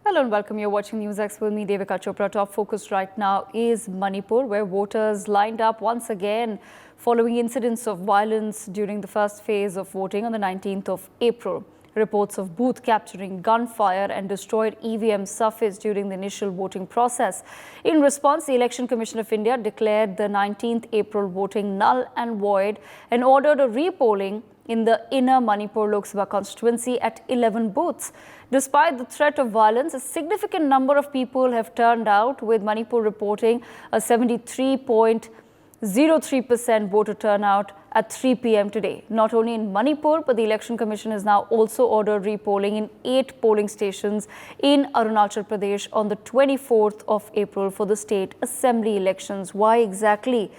Hello and welcome. You're watching NewsX with me, Devika Chopra. Top focus right now is Manipur, where voters lined up once again following incidents of violence during the first phase of voting on the 19th of April. Reports of booth capturing, gunfire and destroyed EVMs surfaced during the initial voting process. In response, the Election Commission of India declared the 19th April voting null and void and ordered a repolling in the inner Manipur Lok Sabha constituency at 11 booths. Despite the threat of violence, a significant number of people have turned out, with Manipur reporting a 73.03% voter turnout at 3 p.m. today. Not only in Manipur, but the Election Commission has now also ordered repolling in 8 polling stations in Arunachal Pradesh on the 24th of April for the state assembly elections. Why exactly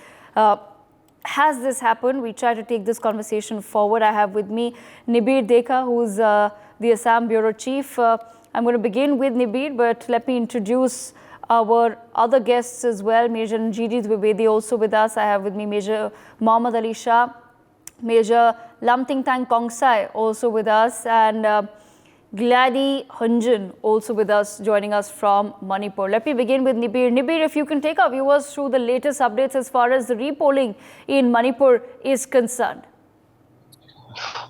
has this happened? We try to take this conversation forward. I have with me Nibir Dekha, who's the Assam Bureau Chief. I'm going to begin with Nibir, but let me introduce our other guests as well. Major Njiri Dwivedi also with us. I have with me Major Mohammad Ali Shah, Major Lamting Tang Kongsai also with us, and Gladi Hunjan also with us, joining us from Manipur. Let me begin with Nibir. Nibir, if you can take our viewers through the latest updates as far as the repolling in Manipur is concerned.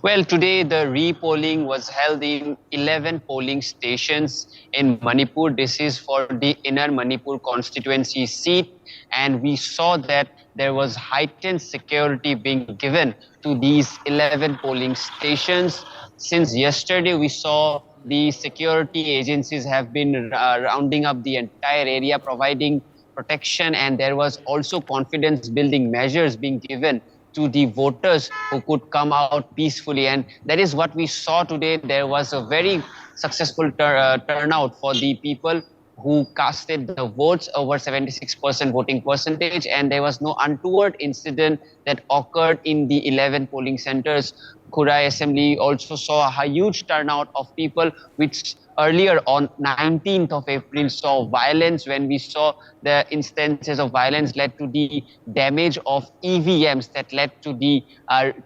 Well, today the repolling was held in 11 polling stations in Manipur. This is for the inner Manipur constituency seat, and we saw that there was heightened security being given to these 11 polling stations. Since yesterday, we saw the security agencies have been rounding up the entire area, providing protection, and there was also confidence building measures being given to the voters who could come out peacefully. And that is what we saw today. There was a very successful turnout for the people who casted the votes, over 76% voting percentage, and there was no untoward incident that occurred in the 11 polling centers. Khurai Assembly also saw a huge turnout of people, which earlier on 19th of April saw violence. When we saw the instances of violence led to the damage of EVMs, that led to the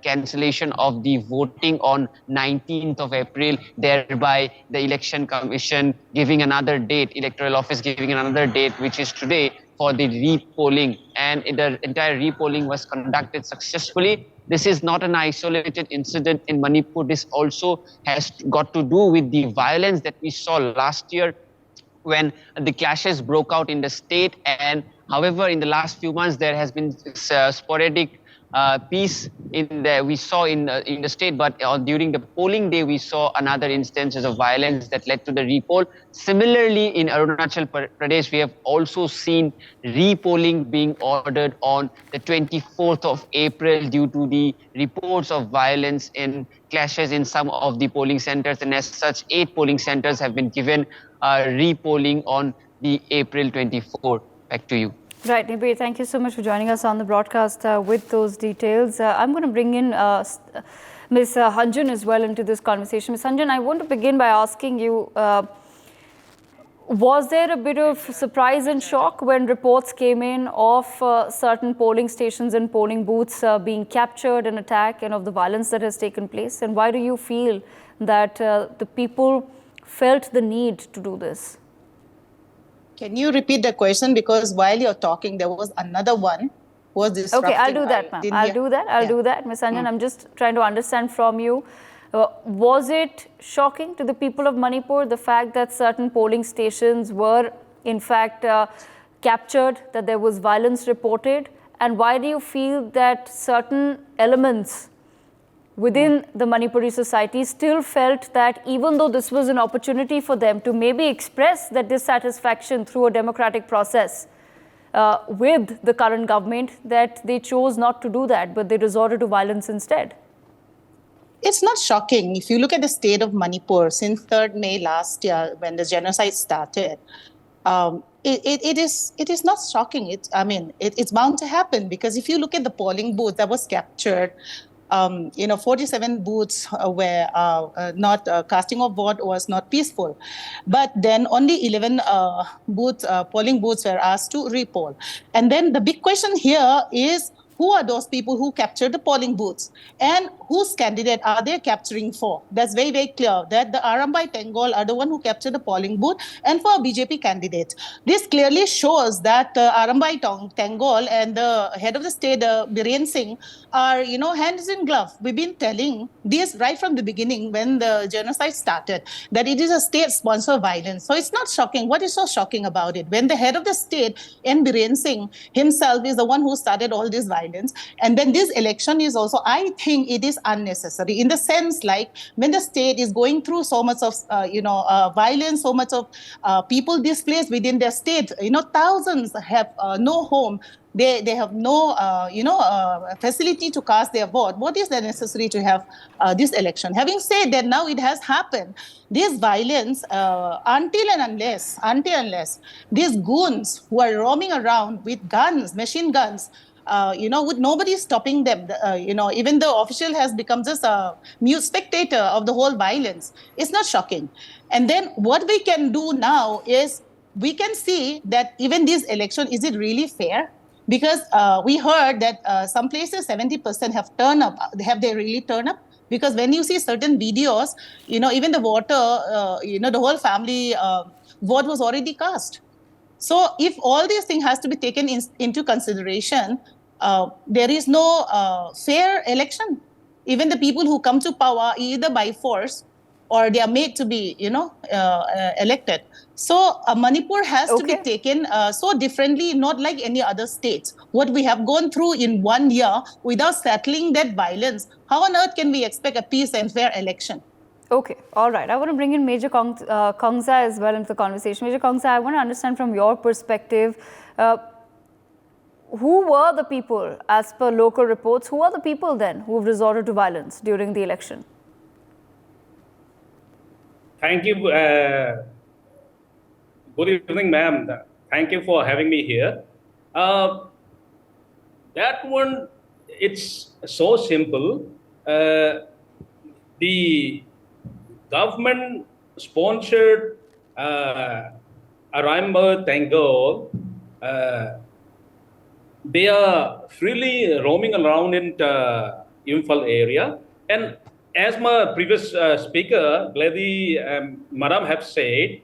cancellation of the voting on 19th of April, thereby the Election Commission giving another date, Electoral Office giving another date, which is today, for the repolling, and the entire repolling was conducted successfully. This is not an isolated incident in Manipur. This also has got to do with the violence that we saw last year when the clashes broke out in the state. And however, in the last few months, there has been sporadic peace we saw in the state, but during the polling day we saw another instances of violence that led to the repoll. Similarly, in Arunachal Pradesh, we have also seen repolling being ordered on the 24th of April due to the reports of violence in clashes in some of the polling centers, and as such 8 polling centers have been given repolling on the April 24. Back to you. Right, Nibir, thank you so much for joining us on the broadcast with those details. I'm going to bring in Ms. Hunjan as well into this conversation. Ms. Hunjan, I want to begin by asking you, was there a bit of surprise and shock when reports came in of certain polling stations and polling booths being captured and attacked, and of the violence that has taken place? And why do you feel that the people felt the need to do this? Can you repeat the question? Because while you're talking, there was another one who was disrupting. Okay, I'll do that, ma'am. I'll do that. Ms. Anjan, I'm just trying to understand from you, was it shocking to the people of Manipur, the fact that certain polling stations were in fact captured, that there was violence reported? And why do you feel that certain elements within the Manipuri society still felt that even though this was an opportunity for them to maybe express their dissatisfaction through a democratic process with the current government, that they chose not to do that, but they resorted to violence instead? It's not shocking. If you look at the state of Manipur since 3rd May last year, when the genocide started, it is not shocking. It's bound to happen, because if you look at the polling booth that was captured, 47 booths were not casting of vote was not peaceful. But then only 11 polling booths were asked to repoll. And then the big question here is, who are those people who captured the polling booths and whose candidate are they capturing for? That's very, very clear that the Arambai Tengol are the one who captured the polling booth and for a BJP candidate. This clearly shows that Arambai Tengol and the head of the state, Biren Singh, are, hands in glove. We've been telling this right from the beginning when the genocide started, that it is a state-sponsored violence. So it's not shocking. What is so shocking about it? When the head of the state, N. Biren Singh, himself is the one who started all this violence. And then this election is also, I think it is unnecessary in the sense like when the state is going through so much of, violence, so much of people displaced within their state, thousands have no home. They have no, facility to cast their vote. What is the necessary to have this election? Having said that, now it has happened. This violence, until unless these goons who are roaming around with guns, machine guns, with nobody stopping them, even the official has become just a mute spectator of the whole violence. It's not shocking. And then what we can do now is we can see that even this election, is it really fair? Because we heard that some places 70% have turned up. Have they really turned up? Because when you see certain videos, even the voter, the whole family vote was already cast. So if all these things has to be taken into consideration, there is no fair election. Even the people who come to power either by force or they are made to be, elected. So Manipur has to be taken so differently, not like any other states. What we have gone through in 1 year without settling that violence, how on earth can we expect a peace and fair election? Okay, all right. I want to bring in Major Kongsa as well into the conversation. Major Kongsa, I want to understand from your perspective, who were the people, as per local reports, who are the people then who have resorted to violence during the election? Thank you. Good evening, ma'am. Thank you for having me here. That one, it's so simple. The government sponsored Arambai Tengol. They are freely roaming around in the Imphal area. And as my previous speaker, Glady Madam, have said,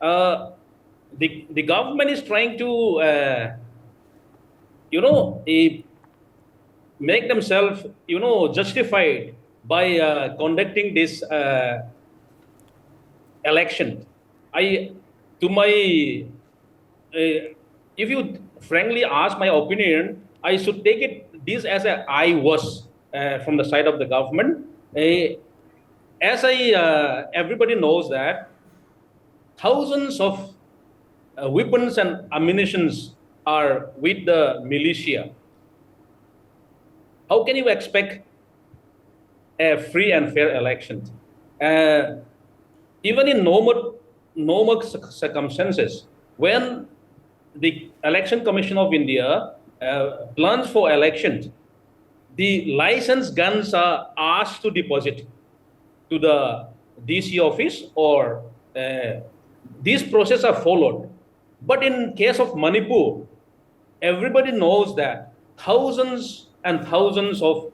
the government is trying to, make themselves, justified by conducting this election. If you frankly ask my opinion, I should take this as a I was from the side of the government. Everybody knows that thousands of weapons and ammunitions are with the militia. How can you expect a free and fair election? Even in normal circumstances, when the Election Commission of India plans for elections, the licensed guns are asked to deposit to the DC office, or these processes are followed. But in case of Manipur, everybody knows that thousands and thousands of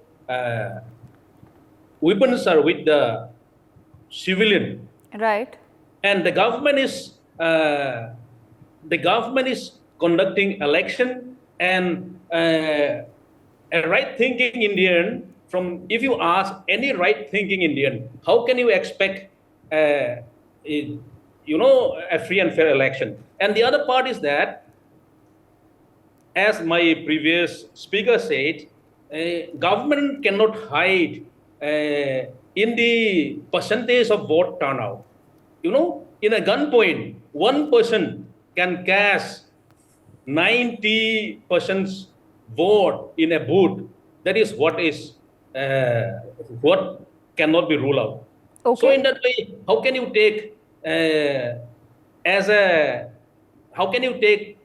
weapons are with the civilian. Right. And the government is conducting election, and a right-thinking Indian, if you ask any right-thinking Indian, how can you expect a free and fair election? And the other part is that, as my previous speaker said, government cannot hide in the percentage of vote turnout. In a gunpoint, one person can cast 90% vote in a booth. That is what cannot be ruled out. Okay. So in that way, how can you take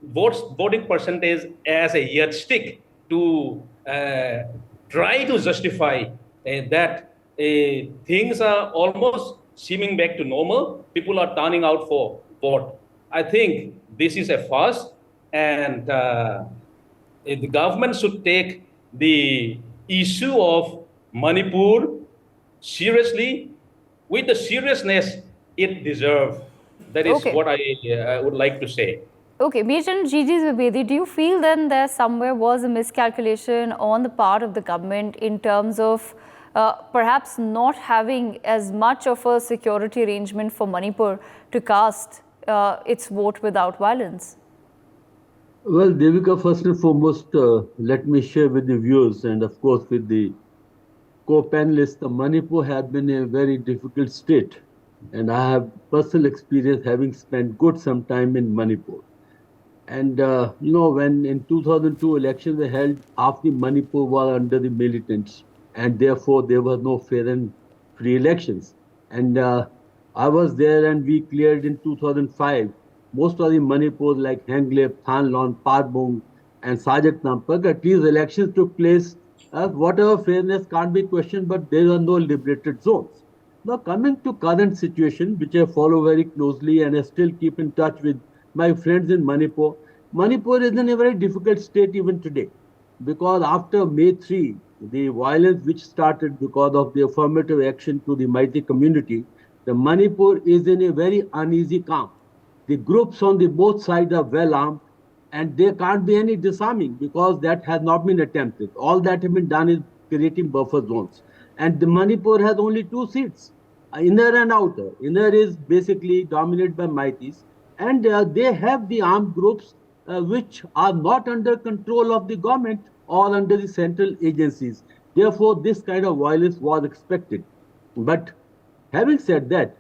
voting percentage as a yardstick to try to justify that things are almost seeming back to normal? People are turning out for vote. I think this is a farce, and the government should take the issue of Manipur seriously, with the seriousness it deserves. That is Okay. what I would like to say. Okay, Major Gigi Zvabedi, do you feel then there somewhere was a miscalculation on the part of the government in terms of perhaps not having as much of a security arrangement for Manipur to cast its vote without violence? Well, Devika, first and foremost, let me share with the viewers and, of course, with the co-panelists, Manipur has been a very difficult state. And I have personal experience having spent good some time in Manipur. And, when in 2002 elections were held, half the Manipur was under the militants. And therefore, there were no fair and free elections. And I was there and we cleared in 2005 most of the Manipur like Hanglep, Thanlon, Parbung, and Sajak Nampak. These elections took place. Whatever fairness can't be questioned, but there are no liberated zones. Now, coming to current situation, which I follow very closely and I still keep in touch with my friends in Manipur. Manipur is in a very difficult state even today because after May 3, the violence which started because of the affirmative action to the mighty community, the Manipur is in a very uneasy calm. The groups on the both sides are well armed and there can't be any disarming because that has not been attempted. All that has been done is creating buffer zones. And the Manipur has only 2 seats, inner and outer. Inner is basically dominated by Maitis and they have the armed groups which are not under control of the government or under the central agencies. Therefore, this kind of violence was expected. But having said that,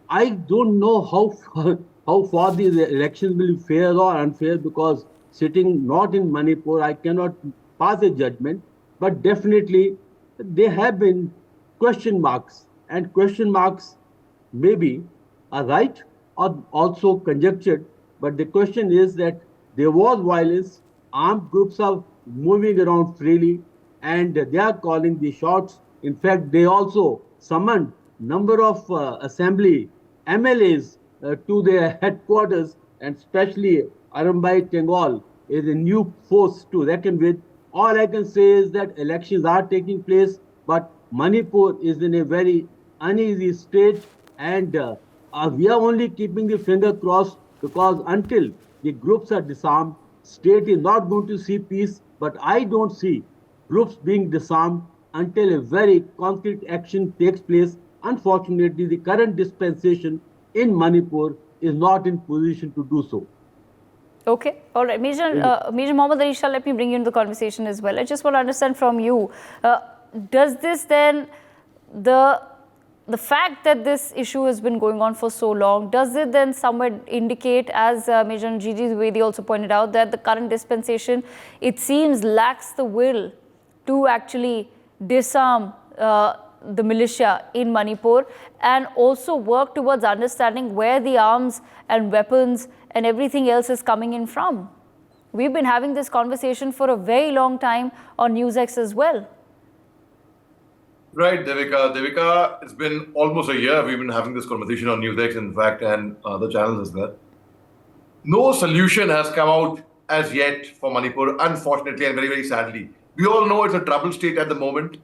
I don't know how far these elections will be fair or unfair because sitting not in Manipur, I cannot pass a judgment. But definitely, there have been question marks, and question marks maybe are right or also conjectured. But the question is that there was violence, armed groups are moving around freely, and they are calling the shots. In fact, they also summoned number of assembly MLAs to their headquarters, and especially Arambai Tengol is a new force to reckon with. All I can say is that elections are taking place, but Manipur is in a very uneasy state, and we are only keeping the finger crossed because until the groups are disarmed, state is not going to see peace. But I don't see groups being disarmed until a very concrete action takes place. Unfortunately, the current dispensation in Manipur is not in position to do so. Okay, all right. Major Mohammad Arisha, let me bring you into the conversation as well. I just want to understand from you, does this then, the fact that this issue has been going on for so long, does it then somewhere indicate, as Major Gigi Zvabedi also pointed out, that the current dispensation, it seems, lacks the will to actually disarm the militia in Manipur and also work towards understanding where the arms and weapons and everything else is coming in from? We've been having this conversation for a very long time on NewsX as well. Right, Devika. Devika, it's been almost a year we've been having this conversation on NewsX, in fact, and other channels as well. No solution has come out as yet for Manipur, unfortunately and very, very sadly. We all know it's a troubled state at the moment.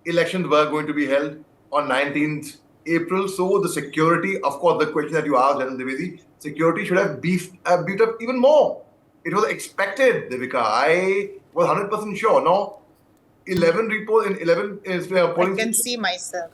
Elections were going to be held on 19th April. So the security, of course, the question that you asked, General Dwivedi, security should have beefed up even more. It was expected, Devika. I was 100% sure. No, 11 repolls in 11 polling. I can see myself.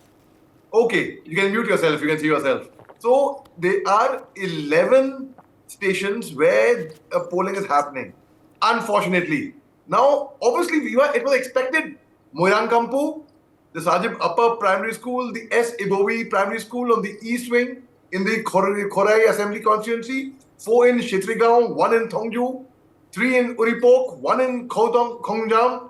Okay, you can mute yourself. You can see yourself. So there are 11 stations where polling is happening. Unfortunately, now obviously it was expected. Moirang Kampu, the Sajib Upper Primary School, the S. Ibovi Primary School on the East Wing in the Khorai Assembly Constituency, 4 in Shitrigaon, 1 in Thongju, 3 in Uripok, 1 in Khongjam.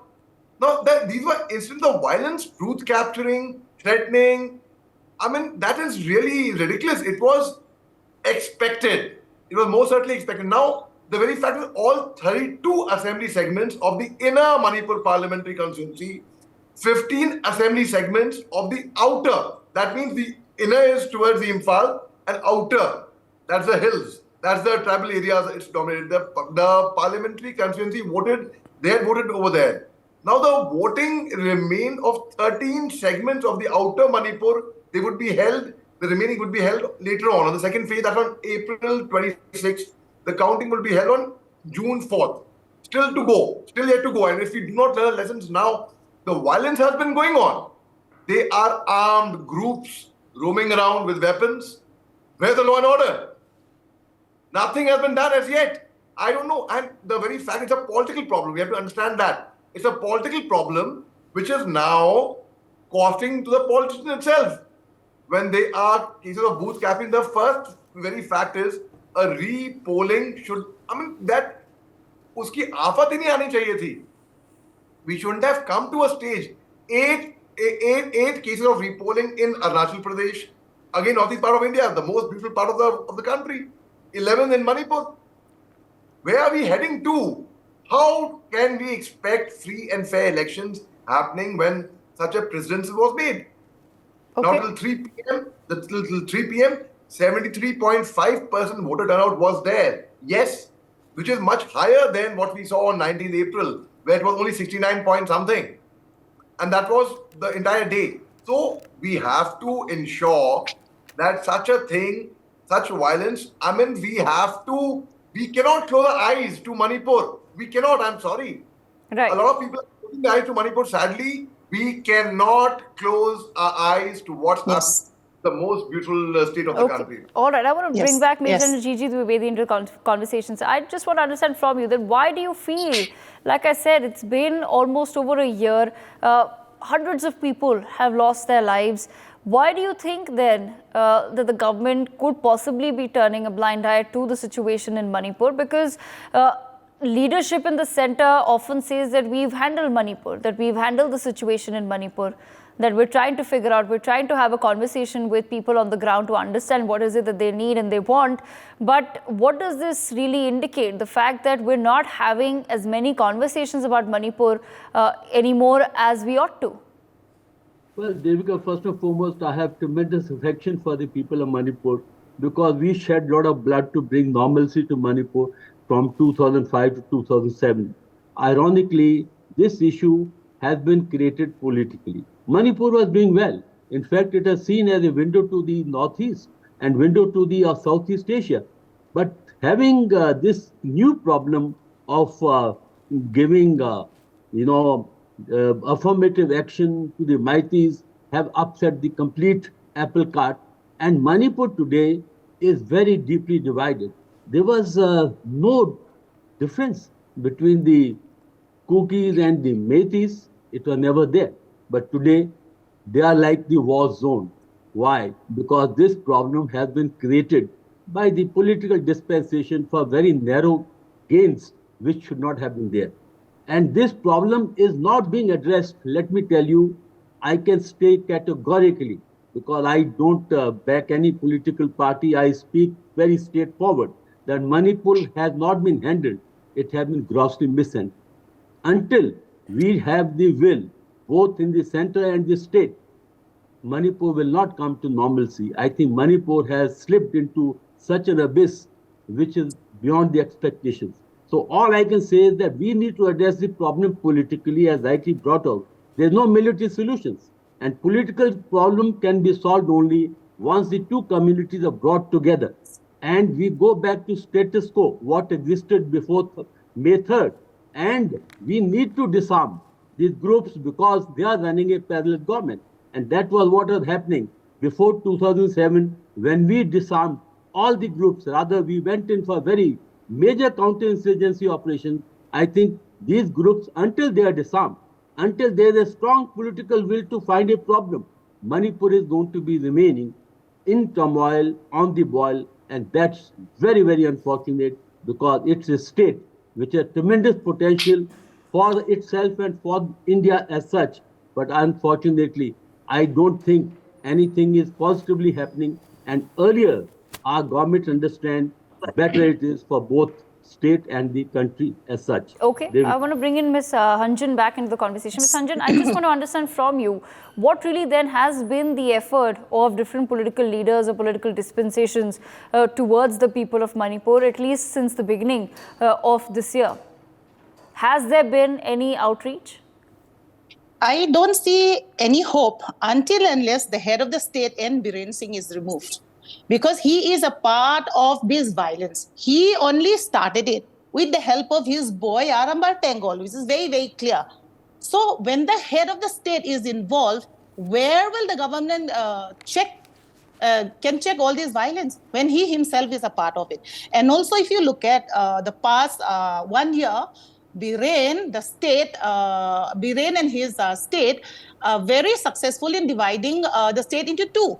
Now, these were incidents of violence, truth capturing, threatening. I mean, that is really ridiculous. It was expected. It was most certainly expected. Now, the very fact that all 32 assembly segments of the inner Manipur parliamentary constituency, 15 assembly segments of the outer, that means the inner is towards the Imphal and outer, that's the hills, that's the tribal areas it's dominated. The parliamentary constituency voted They had voted over there. Now the voting remained of 13 segments of the outer Manipur. They would be held, the remaining would be held later on the second phase, that's on April 26th. The counting will be held on June 4th. Still yet to go. And if we do not learn lessons now, the violence has been going on. They are armed groups roaming around with weapons. Where's the law and order? Nothing has been done as yet. I don't know. And the very fact, it's a political problem. We have to understand that. It's a political problem which is now costing to the politician itself. When they are cases of booth capping, the first very fact is a repolling should, that uski aafat hi nahi aani chahiye thi. We shouldn't have come to a stage. Eight cases of repolling in Arunachal Pradesh, again northeast part of India, the most beautiful part of the country. 11 in Manipur. Where are we heading to? How can we expect free and fair elections happening when such a precedent was made? Okay. Now till 3 p.m., 73.5% voter turnout was there. Yes, which is much higher than what we saw on 19th April, where it was only 69 point something. And that was the entire day. So we have to ensure that such a thing, such violence, we cannot close our eyes to Manipur. We cannot, I'm sorry. Right. A lot of people are closing their eyes to Manipur. Sadly, we cannot close our eyes to what's the most beautiful state of the country. All right. I want to bring back Major Yes. Gigi Dwivedi into the conversation. So I just want to understand from you that why do you feel, like I said, it's been almost over a year, hundreds of people have lost their lives. Why do you think then that the government could possibly be turning a blind eye to the situation in Manipur? Because leadership in the center often says that we've handled Manipur, that we've handled the situation in Manipur, that we're trying to figure out, we're trying to have a conversation with people on the ground to understand what is it that they need and they want. But what does this really indicate? The fact that we're not having as many conversations about Manipur anymore as we ought to. Well, Devika, first and foremost, I have tremendous affection for the people of Manipur because we shed a lot of blood to bring normalcy to Manipur from 2005 to 2007. Ironically, this issue has been created politically. Manipur was doing well. In fact, it is seen as a window to the northeast and window to the Southeast Asia. But having this new problem of giving, affirmative action to the mighties have upset the complete apple cart. And Manipur today is very deeply divided. There was no difference between the Kukis and the Metis. It was never there. But today, they are like the war zone. Why? Because this problem has been created by the political dispensation for very narrow gains, which should not have been there. And this problem is not being addressed. Let me tell you, I can state categorically, because I don't back any political party. I speak very straightforward, that Manipur has not been handled. It has been grossly mishandled. Until we have the will, both in the center and the state, Manipur will not come to normalcy. I think Manipur has slipped into such an abyss which is beyond the expectations. So all I can say is that we need to address the problem politically, as rightly brought out. There's no military solutions. And political problem can be solved only once the two communities are brought together. And we go back to status quo, what existed before May 3rd. And we need to disarm these groups because they are running a parallel government. And that was what was happening before 2007 when we disarmed all the groups. Rather, we went in for very major counterinsurgency operations. I think these groups, until they are disarmed, until there is a strong political will to find a problem, Manipur is going to be remaining in turmoil, on the boil, and that's very, very unfortunate because it's a state which has tremendous potential for itself and for India as such. But unfortunately, I don't think anything is positively happening. And earlier, our government understand better it is for both state and the country as such. Okay, I want to bring in Ms. Hanjan back into the conversation. Ms. Hanjan, I just want to understand from you, what really then has been the effort of different political leaders or political dispensations towards the people of Manipur, at least since the beginning of this year? Has there been any outreach? I don't see any hope until unless the head of the state, N. Biren Singh, is removed. Because he is a part of this violence. He only started it with the help of his boy, Arambar Tengol, which is very, very clear. So when the head of the state is involved, where will the government can check all this violence when he himself is a part of it? And also, if you look at the past 1 year, Biren and his state are very successful in dividing the state into two.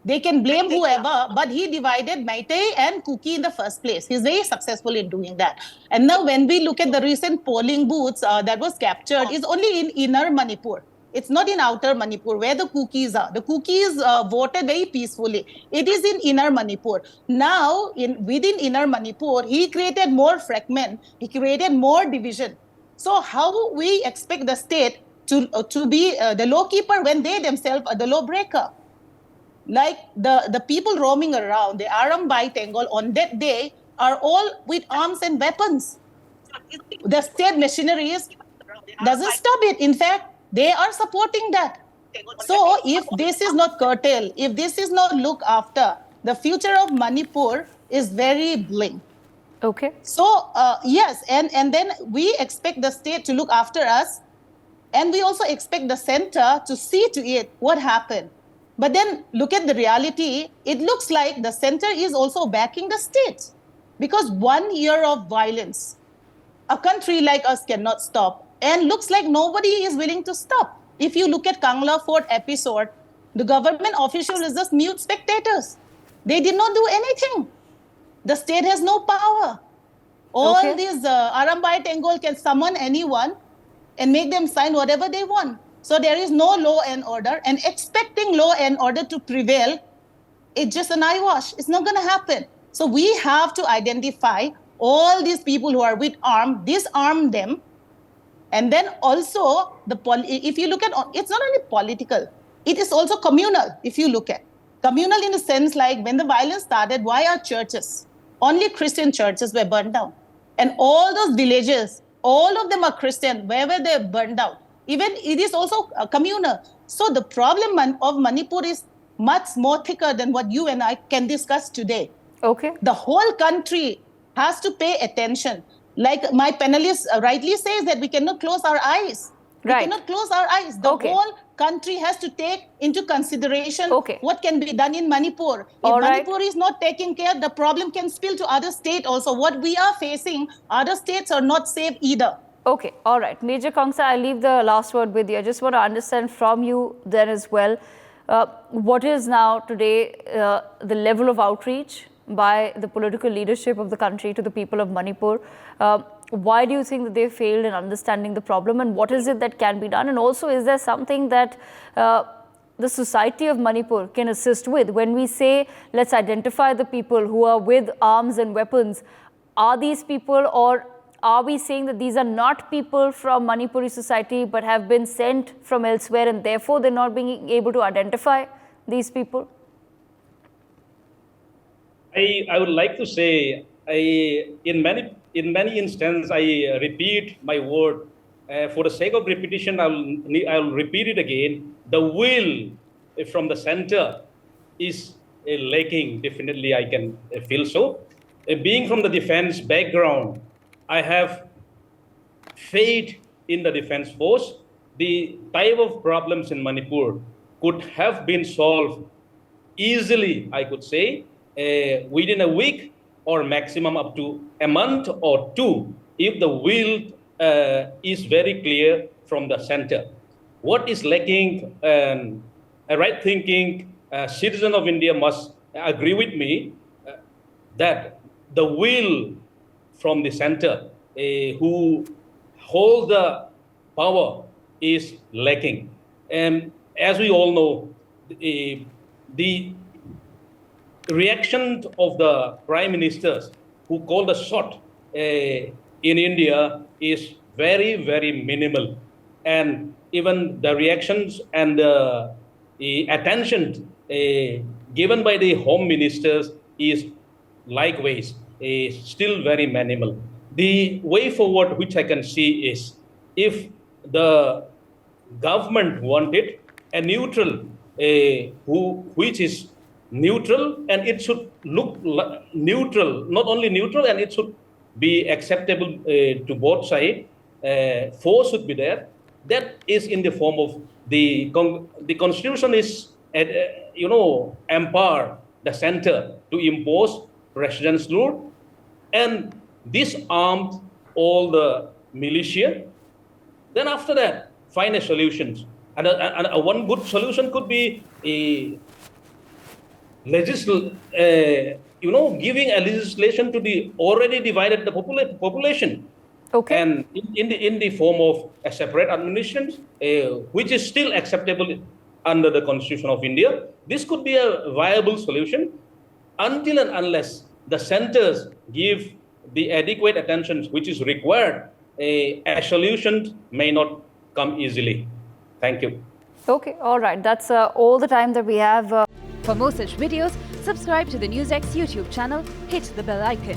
They can blame whoever, but he divided Meitei and Kuki in the first place. He's very successful in doing that. And now when we look at the recent polling booths that was captured, is only in inner Manipur. It's not in outer Manipur where the Kukis are. The Kukis voted very peacefully. It is in inner Manipur. Now, within inner Manipur, he created more fragment. He created more division. So how we expect the state to be the law keeper when they themselves are the law breaker? Like the people roaming around, the Arambai Tengol on that day are all with arms and weapons. The state machineries doesn't stop it. In fact, they are supporting that. So if this is not curtailed, if this is not looked after, the future of Manipur is very bleak. Okay. So yes, and then we expect the state to look after us, and we also expect the center to see to it what happened. But then look at the reality. It looks like the center is also backing the state, because 1 year of violence, a country like us cannot stop. And looks like nobody is willing to stop. If you look at Kangla Fort episode, the government officials is just mute spectators. They did not do anything. The state has no power. All these Arambai Tengol can summon anyone and make them sign whatever they want. So there is no law and order, and expecting law and order to prevail, it's just an eyewash. It's not going to happen. So we have to identify all these people who are with arms, disarm them. And then also, if you look at, it's not only political, it is also communal, if you look at. Communal in the sense like when the violence started, why are churches? Only Christian churches were burned down. And all those villages, all of them are Christian, wherever they're burned down. Even it is also communal. So the problem of Manipur is much more thicker than what you and I can discuss today. Okay. The whole country has to pay attention. Like my panelist rightly says that we cannot close our eyes. We cannot close our eyes. The whole country has to take into consideration what can be done in Manipur. If Manipur is not taken care, the problem can spill to other states also. What we are facing, other states are not safe either. Okay, all right. Major Kongsa, I'll leave the last word with you. I just want to understand from you then as well, what is now today the level of outreach by the political leadership of the country to the people of Manipur? Why do you think that they failed in understanding the problem, and what is it that can be done? And also, is there something that the society of Manipur can assist with? When we say, let's identify the people who are with arms and weapons, are these people, or are we saying that these are not people from Manipuri society but have been sent from elsewhere and therefore they're not being able to identify these people? I would like to say, in many instances, I repeat my word. For the sake of repetition, I'll repeat it again. The will from the center is lacking. Definitely, I can feel so. Being from the defense background, I have faith in the defense force. The type of problems in Manipur could have been solved easily, I could say, within a week or maximum up to a month or two, if the will is very clear from the center. What is lacking, a right thinking citizen of India must agree with me that the will from the center who hold the power is lacking. And as we all know, the reaction of the prime ministers who call the shot in India is very, very minimal. And even the reactions and the attention given by the home ministers is likewise still very minimal. The way forward, which I can see, is if the government wanted a neutral, which is neutral, and it should look neutral, not only neutral, and it should be acceptable to both sides. Force should be there. That is in the form of the constitution is, empower the center to impose president's rule and disarmed all the militia. Then after that, find a solution. And one good solution could be a giving a legislation to the already divided the population. Okay. And in the form of a separate administration, which is still acceptable under the Constitution of India. This could be a viable solution until and unless the centers give the adequate attention which is required. A solution may not come easily. Thank you. Okay, all right. That's all the time that we have. For more such videos, subscribe to the NewsX YouTube channel, hit the bell icon.